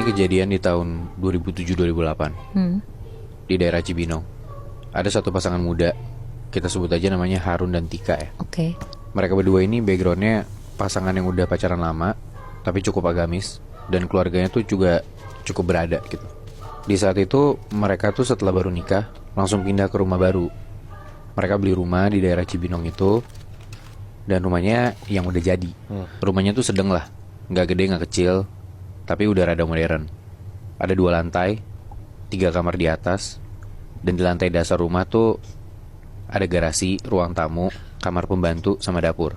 Ini kejadian di tahun 2007-2008 di daerah Cibinong. Ada satu pasangan muda, kita sebut aja namanya Harun dan Tika ya. Oke. Mereka berdua ini backgroundnya pasangan yang udah pacaran lama, tapi cukup agamis, dan keluarganya tuh juga cukup berada gitu. Di saat itu mereka tuh setelah baru nikah langsung pindah ke rumah baru. Mereka beli rumah di daerah Cibinong itu, dan rumahnya yang udah jadi. Rumahnya tuh sedang lah, nggak gede nggak kecil, tapi udah rada modern. Ada 2 lantai, 3 kamar di atas, dan di lantai dasar rumah tuh ada garasi, ruang tamu, kamar pembantu, sama dapur.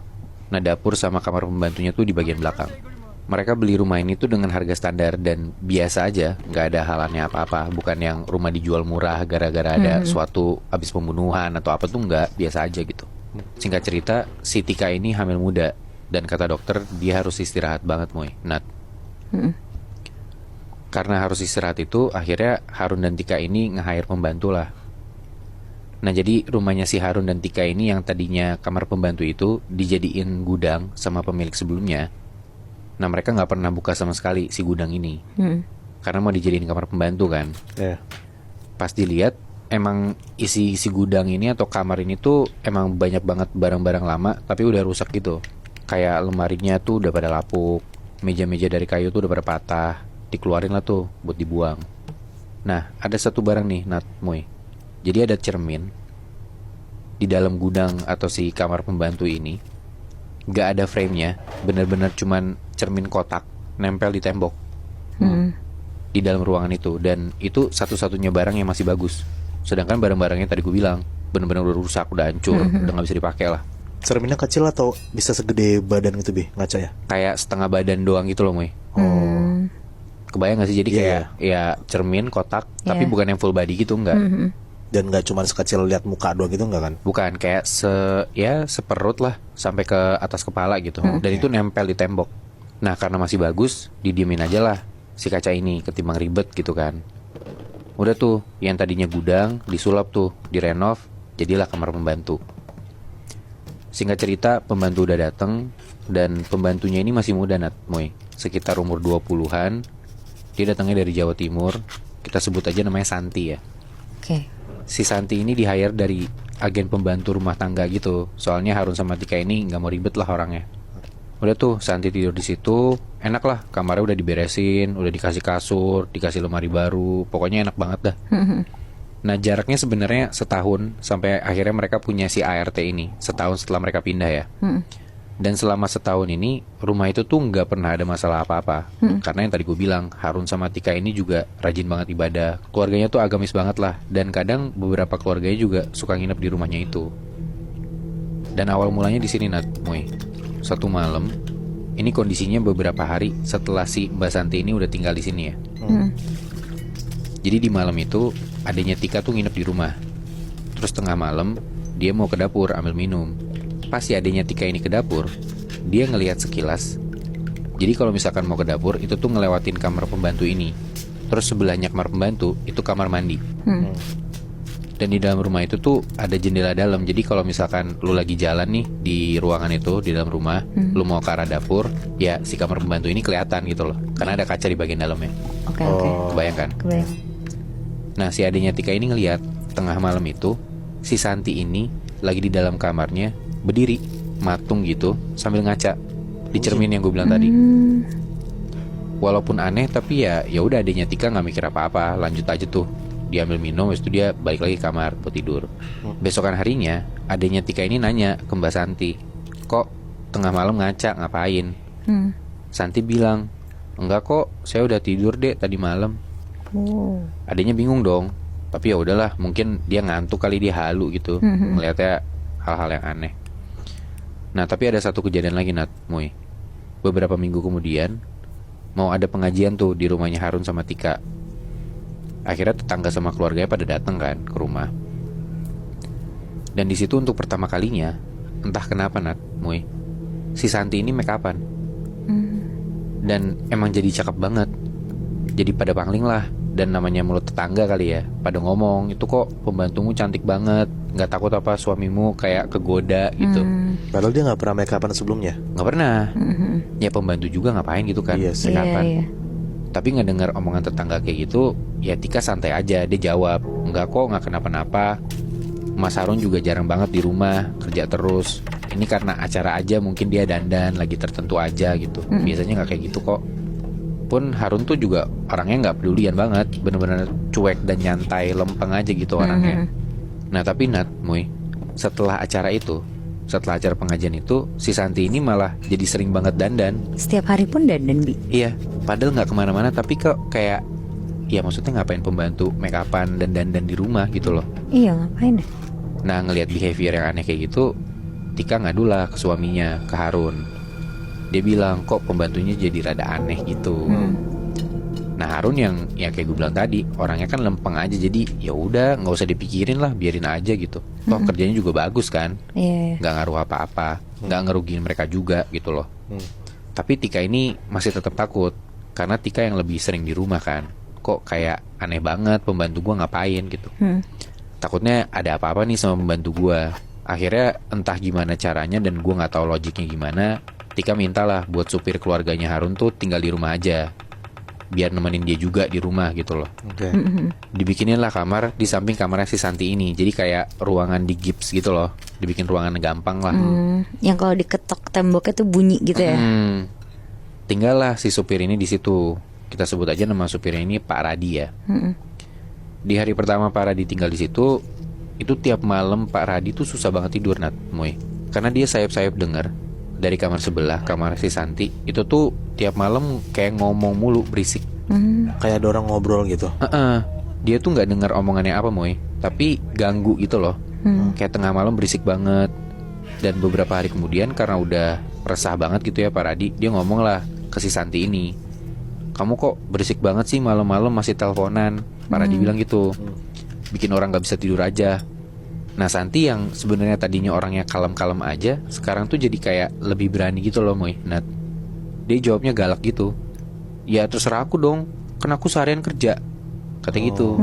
Nah, dapur sama kamar pembantunya tuh di bagian belakang. Mereka beli rumah ini tuh dengan harga standar dan biasa aja, nggak ada halannya apa-apa. Bukan yang rumah dijual murah gara-gara ada suatu habis pembunuhan atau apa tuh, nggak, biasa aja gitu. Singkat cerita, si Tika ini hamil muda, dan kata dokter dia harus istirahat banget, Moy. Nat. Karena harus istirahat itu, akhirnya Harun dan Tika ini nge-hire pembantu lah. Nah, jadi rumahnya si Harun dan Tika ini yang tadinya kamar pembantu itu dijadiin gudang sama pemilik sebelumnya. Nah, mereka nggak pernah buka sama sekali si gudang ini, karena mau dijadiin kamar pembantu kan. Pas dilihat, emang isi gudang ini atau kamar ini tuh emang banyak banget barang-barang lama, tapi udah rusak gitu. Kayak lemarinya tuh udah pada lapuk, meja-meja dari kayu tuh udah pada patah, dikeluarin lah tuh buat dibuang. Nah, ada satu barang nih, Nat, Moy. Jadi ada cermin di dalam gudang atau si kamar pembantu ini. Gak ada frame-nya, bener-bener cuman cermin kotak nempel di tembok di dalam ruangan itu. Dan itu satu-satunya barang yang masih bagus. Sedangkan barang-barangnya tadi gue bilang bener-bener udah rusak, udah hancur, udah gak bisa dipakai lah. Cerminnya kecil atau bisa segede badan gitu, Bi, ngaca ya? Kayak setengah badan doang gitu loh, Moy. Kebayang gak sih? Jadi kayak ya cermin kotak, tapi bukan yang full body gitu, enggak. Dan gak cuma sekecil lihat muka doang gitu, enggak kan? Bukan, kayak seperut lah, sampai ke atas kepala gitu. Dan itu nempel di tembok. Nah, karena masih bagus, didiemin aja lah si kaca ini, ketimbang ribet gitu kan. Udah tuh, yang tadinya gudang disulap tuh, direnov, jadilah kamar pembantu. Singkat cerita, pembantu udah dateng, dan pembantunya ini masih muda, Nat, Moy. Sekitar umur 20-an. Dia datangnya dari Jawa Timur. Kita sebut aja namanya Santi ya. Oke. Si Santi ini di-hire dari agen pembantu rumah tangga gitu. Soalnya Harun sama Tika ini nggak mau ribet lah orangnya. Udah tuh, Santi tidur di situ, enak lah, kamarnya udah diberesin, udah dikasih kasur, dikasih lemari baru, pokoknya enak banget dah. Nah, jaraknya sebenarnya setahun sampai akhirnya mereka punya si ART ini, setahun setelah mereka pindah ya. Dan selama setahun ini, rumah itu tuh nggak pernah ada masalah apa-apa. Karena yang tadi gue bilang, Harun sama Tika ini juga rajin banget ibadah. Keluarganya tuh agamis banget lah. Dan kadang beberapa keluarganya juga suka nginep di rumahnya itu. Dan awal mulanya di sini, Nat, Moy. Satu malam, ini kondisinya beberapa hari setelah si Mbak Santi ini udah tinggal di sini ya. Jadi di malam itu, adanya Tika tuh nginep di rumah. Terus tengah malam, dia mau ke dapur ambil minum. Pas si adenya Tika ini ke dapur, dia ngelihat sekilas. Jadi kalau misalkan mau ke dapur, itu tuh ngelewatin kamar pembantu ini. Terus sebelahnya kamar pembantu, itu kamar mandi. Dan di dalam rumah itu tuh ada jendela dalam. Jadi kalau misalkan lu lagi jalan nih di ruangan itu, di dalam rumah, lu mau ke arah dapur, ya si kamar pembantu ini kelihatan gitu loh. Karena ada kaca di bagian dalamnya. Oke. Kebayangkan? Kebayang. Nah, si adenya Tika ini ngelihat tengah malam itu, si Santi ini lagi di dalam kamarnya, berdiri, matung gitu, sambil ngaca di cermin yang gue bilang tadi. Walaupun aneh, tapi ya udah, adenya Tika nggak mikir apa-apa, lanjut aja tuh. Dia ambil minum, habis itu dia balik lagi ke kamar buat tidur. Besokan harinya, adenya Tika ini nanya ke Mbak Santi, kok tengah malam ngaca, ngapain? Santi bilang, enggak kok, saya udah tidur deh tadi malam. Adenya bingung dong, tapi ya udahlah, mungkin dia ngantuk kali, dia halu gitu, ngeliatnya hal-hal yang aneh. Nah, tapi ada satu kejadian lagi, Nat, Moy. Beberapa minggu kemudian, mau ada pengajian tuh di rumahnya Harun sama Tika. Akhirnya tetangga sama keluarganya pada datang kan ke rumah. Dan di situ untuk pertama kalinya, entah kenapa, Nat, Moy, si Santi ini make upan. Dan emang jadi cakep banget. Jadi pada pangling lah. Dan namanya mulut tetangga kali ya, pada ngomong, itu kok pembantumu cantik banget, gak takut apa suamimu kayak kegoda gitu. Padahal dia gak pernah make upan sebelumnya. Gak pernah. Ya pembantu juga ngapain gitu kan, Iya sih. make upan. Iya. Tapi ngedengar omongan tetangga kayak gitu, ya Tika santai aja. Dia jawab, enggak kok, nggak kenapa-napa. Mas Harun juga jarang banget di rumah, kerja terus. Ini karena acara aja, mungkin dia dandan lagi tertentu aja gitu. Biasanya nggak kayak gitu kok. Pun Harun tuh juga orangnya nggak pedulian banget, bener-bener cuek dan nyantai, lempeng aja gitu orangnya. Nah tapi Nat, Muy, setelah acara pengajian itu, si Santi ini malah jadi sering banget dandan. Setiap hari pun dandan, Bi? Iya, padahal nggak kemana-mana, tapi kok kayak, ya maksudnya ngapain pembantu make upan dan dandan di rumah gitu loh. Iya, ngapain ya? Nah ngelihat behavior yang aneh kayak gitu, Tika ngadulah ke suaminya, ke Harun. Dia bilang kok pembantunya jadi rada aneh gitu. Nah Harun yang ya kayak gue bilang tadi, orangnya kan lempeng aja, jadi ya udah nggak usah dipikirin lah, biarin aja gitu. Toh kerjanya juga bagus kan, Iya. nggak ngaruh apa-apa, nggak ngerugiin mereka juga gitu loh. Tapi Tika ini masih tetap takut karena Tika yang lebih sering di rumah kan. Kok kayak aneh banget pembantu gue ngapain gitu. Takutnya ada apa-apa nih sama pembantu gue. Akhirnya entah gimana caranya dan gue nggak tahu logiknya gimana, Tika mintalah buat supir keluarganya Harun tuh tinggal di rumah aja, biar nemenin dia juga di rumah gitu loh. Dibikinin lah kamar di samping kamarnya si Santi ini, jadi kayak ruangan di gips gitu loh, dibikin ruangan gampang lah. Yang kalau diketok temboknya tuh bunyi gitu ya? Tinggal lah si supir ini di situ. Kita sebut aja nama supirnya ini Pak Radi ya. Di hari pertama Pak Radi tinggal di situ, itu tiap malam Pak Radi tuh susah banget tidur, Nat, Muy. Karena dia sayap-sayap denger dari kamar sebelah, kamar si Santi, itu tuh tiap malam kayak ngomong mulu, berisik. Kayak ada orang ngobrol gitu. Dia tuh nggak dengar omongannya apa, Muy, tapi ganggu gitu loh. Kayak tengah malam berisik banget. Dan beberapa hari kemudian karena udah resah banget gitu ya Pak Radi, dia ngomong lah ke si Santi ini, kamu kok berisik banget sih malam-malam masih teleponan. Pak Radi bilang gitu, bikin orang gak bisa tidur aja. Nah Santi yang sebenarnya tadinya orangnya kalem-kalem aja, sekarang tuh jadi kayak lebih berani gitu loh, Muy, Nat. Dia jawabnya galak gitu, ya terserah aku dong, kan aku seharian kerja, kata gitu.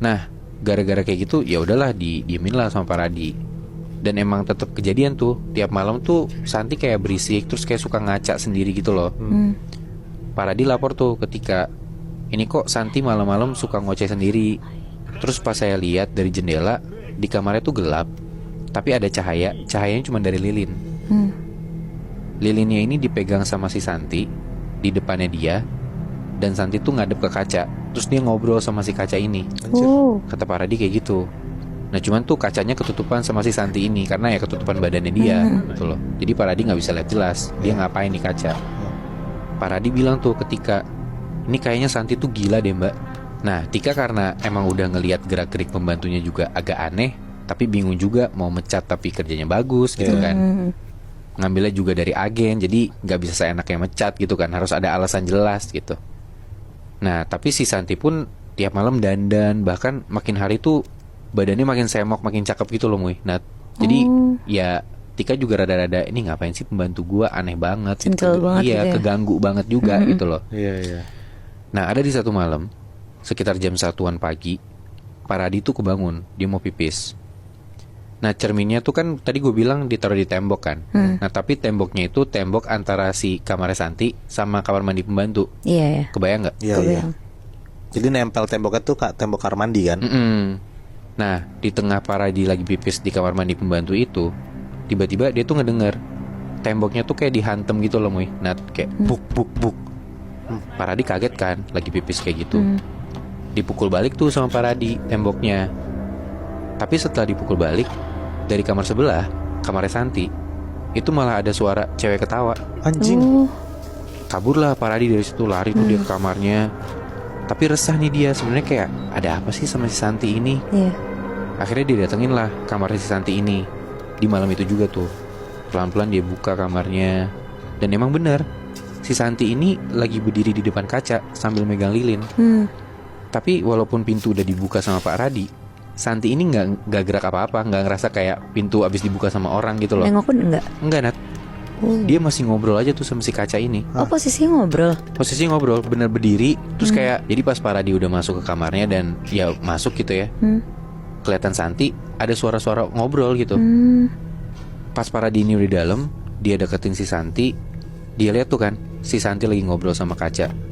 Nah gara-gara kayak gitu ya udahlah, diemin lah sama Pak Radi. Dan emang tetap kejadian tuh, tiap malam tuh Santi kayak berisik, terus kayak suka ngaca sendiri gitu loh. Pak Radi lapor tuh ketika, ini kok Santi malam-malam suka ngoceh sendiri. Terus pas saya lihat dari jendela, di kamarnya tuh gelap, tapi ada cahayanya cuma dari lilin. Lilinnya ini dipegang sama si Santi di depannya dia, dan Santi tuh ngadep ke kaca. Terus dia ngobrol sama si kaca ini. Kata Pak Radi kayak gitu. Nah cuman tuh kacanya ketutupan sama si Santi ini, karena ya ketutupan badannya dia gitu loh. Jadi Pak Radi gak bisa lihat jelas dia ngapain di kaca. Pak Radi bilang tuh ketika, ini kayaknya Santi tuh gila deh mbak. Nah Tika karena emang udah ngelihat gerak-gerik pembantunya juga agak aneh, tapi bingung juga mau mecat tapi kerjanya bagus gitu kan. Ngambilnya juga dari agen, jadi gak bisa seenaknya mecat gitu kan, harus ada alasan jelas gitu. Nah tapi si Santi pun tiap malam dandan, bahkan makin hari tuh badannya makin semok, makin cakep gitu loh, Muy. Nah jadi ya Tika juga rada-rada, ini ngapain sih pembantu gua, aneh banget. Centil banget iya, gitu ya. keganggu banget juga gitu loh. Iya. Nah ada di satu malam, sekitar jam 1-an pagi, Pak Radi tuh kebangun, dia mau pipis. Nah cerminnya tuh kan tadi gue bilang ditaruh di tembok kan. Nah tapi temboknya itu tembok antara si kamar Santi sama kamar mandi pembantu. Iya ya. Kebayang gak? Iya. Jadi nempel temboknya tuh tembok kamar mandi kan. Nah di tengah Pak Radi lagi pipis di kamar mandi pembantu itu, tiba-tiba dia tuh ngedenger temboknya tuh kayak dihantem gitu loh, Muy. Nah kayak buk buk buk. Pak Radi kaget kan, lagi pipis kayak gitu. Dipukul balik tuh sama Pak Radi temboknya. Tapi setelah dipukul balik, dari kamar sebelah, kamarnya Santi, itu malah ada suara cewek ketawa. Anjing. Kaburlah Pak Radi dari situ, lari tuh dia ke kamarnya. Tapi resah nih dia, sebenarnya kayak ada apa sih sama si Santi ini. Akhirnya dia datengin lah kamarnya si Santi ini. Di malam itu juga tuh, pelan-pelan dia buka kamarnya. Dan emang bener, si Santi ini lagi berdiri di depan kaca sambil megang lilin. Tapi walaupun pintu udah dibuka sama Pak Radi, Santi ini nggak gerak apa-apa, nggak ngerasa kayak pintu abis dibuka sama orang gitu loh. Nengok pun enggak? Enggak, Nat. Dia masih ngobrol aja tuh sama si kaca ini. Oh posisinya ngobrol? Posisinya ngobrol, bener berdiri. Terus kayak, jadi pas Pak Radi udah masuk ke kamarnya dan ya masuk gitu ya, kelihatan Santi ada suara-suara ngobrol gitu. Pas Pak Radi ini udah di dalam, dia deketin si Santi, dia lihat tuh kan, si Santi lagi ngobrol sama kaca.